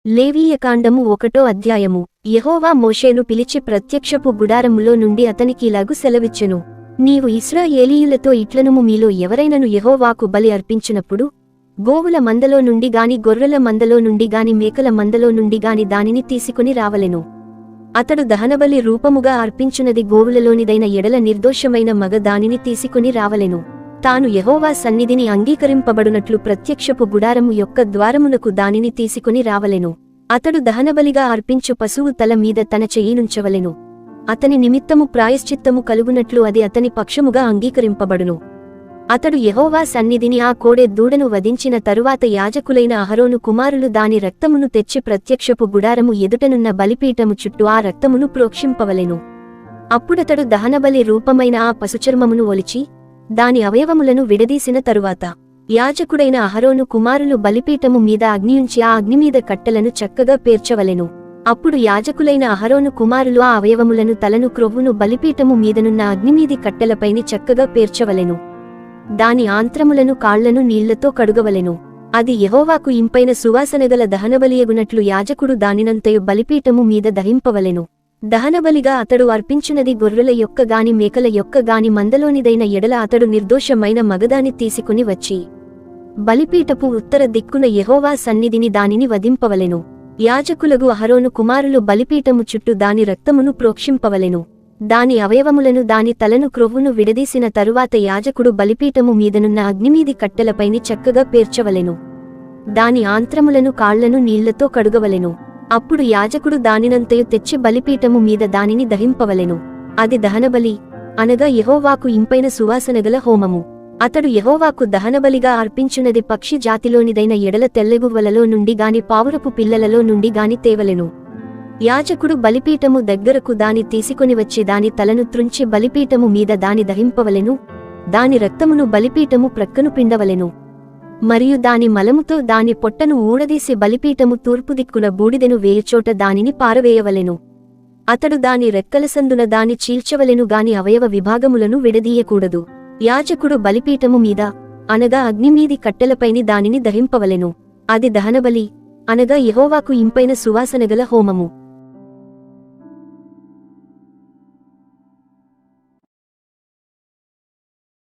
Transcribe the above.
లేవీయకాండము 1వ అధ్యాయము. యెహోవా మోషేను పిలిచి ప్రత్యక్షపు గుడారములో నుండి అతనికిలాగు సెలవిచ్చెను. నీవు ఇశ్రాయేలీయులతో ఇట్లనుము, మీలో ఎవరైనను యెహోవాకు బలి అర్పించినప్పుడు గోవుల మందలో నుండి గాని గొర్రెల మందలో నుండి గాని మేకల మందలో నుండి గాని దానిని తీసుకుని రావలెను. అతడు దహనబలి రూపముగా అర్పించునది గోవులలోనిదైన ఎడల నిర్దోషమైన మగ దానిని తీసుకుని రావలెను. తాను యెహోవా సన్నిధిని అంగీకరింపబడునట్లు ప్రత్యక్షపు గుడారము యొక్క ద్వారమునకు దానిని తీసుకుని రావలెను. అతడు దహనబలిగా అర్పించు పశువు తల మీద తన చెయ్యినుంచవలెను. అతని నిమిత్తము ప్రాయశ్చిత్తము కలుగునట్లు అది అతని పక్షముగా అంగీకరింపబడును. అతడు యెహోవా సన్నిధిని ఆ కోడె దూడను వధించిన తరువాత యాజకులైన అహరోను కుమారులు దాని రక్తమును తెచ్చి ప్రత్యక్షపు గుడారము ఎదుటనున్న బలిపీఠము చుట్టూ ఆ రక్తమును ప్రోక్షింపవలెను. అప్పుడతడు దహనబలి రూపమైన ఆ పశుచర్మమును ఒలిచి దాని అవయవములను విడదీసిన తరువాత యాజకుడైన అహరోను కుమారులు బలిపీఠము మీద అగ్నియుంచి ఆ అగ్నిమీద కట్టెలను చక్కగా పేర్చవలెను. అప్పుడు యాజకులైన అహరోను కుమారులు ఆ అవయవములను తలను క్రొవ్వును బలిపీఠము మీదనున్న అగ్నిమీది కట్టెలపైని చక్కగా పేర్చవలెను. దాని ఆంత్రములను కాళ్లను నీళ్లతో కడుగవలెను. అది యెహోవాకు ఇంపైన సువాసనగల దహనబలియగునట్లు యాజకుడు దానినంతయు బలిపీఠము మీద దహింపవలెను. దహనబలిగా అతడు అర్పించునది గొర్రెల యొక్క గాని మేకల యొక్క గాని మందలోనిదైన ఎడల అతడు నిర్దోషమైన మగదాని తీసుకుని వచ్చి బలిపీఠపు ఉత్తర దిక్కున యెహోవా సన్నిధిని దానిని వధింపవలెను. యాజకులగు అహరోను కుమారులు బలిపీఠము చుట్టూ దాని రక్తమును ప్రోక్షింపవలెను. దాని అవయవములను దాని తలను క్రొవ్వును విడదీసిన తరువాత యాజకుడు బలిపీఠము మీదనున్న అగ్నిమీది కట్టెలపైని చక్కగా పేర్చవలెను. దాని ఆంత్రములను కాళ్లను నీళ్లతో కడుగవలెను. అప్పుడు యాజకుడు దానినంతయు తెచ్చి బలిపీఠము మీద దానిని దహింపవలెను. అది దహనబలి, అనగా యెహోవాకు ఇంపైన సువాసనగల హోమము. అతడు యెహోవాకు దహనబలిగా అర్పించునది పక్షి జాతిలోనిదైన ఎడల తెల్లగువ్వలలో నుండి గాని పావురపు పిల్లలలో నుండి గాని తేవలెను. యాజకుడు బలిపీఠము దగ్గరకు దాని తీసుకొని వచ్చి దాని తలను త్రుంచి బలిపీఠము మీద దాని దహింపవలెను. దాని రక్తమును బలిపీఠము ప్రక్కను పిండవలెను. మరియు దాని మలముతో దాని పొట్టను ఊడదీసి బలిపీఠము తూర్పు దిక్కున బూడిదెను వేయుచోట దానిని పారవేయవలెను. అతడు దాని రెక్కలసందున దాని చీల్చవలెను గాని అవయవ విభాగములను విడదీయకూడదు. యాజకుడు బలిపీఠము మీద, అనగా అగ్నిమీది కట్టెలపైని దానిని దహింపవలెను. అది దహనబలి, అనగా యెహోవాకు ఇంపైన సువాసనగల హోమము.